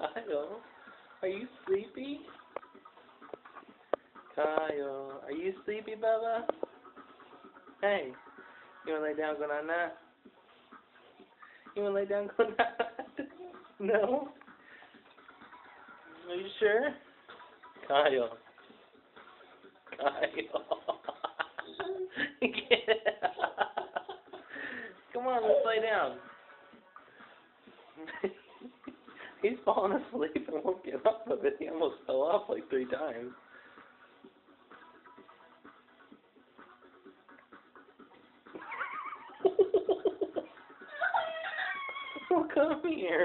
Kyle, are you sleepy? Kyle, are you sleepy, Bubba? Hey, you wanna lay down, go on that? You wanna lay down, go on that? No? Are you sure? Kyle. Kyle. Come on, let's lay down. He's falling asleep and won't get up of it. He almost fell off like 3 times. Well, come here.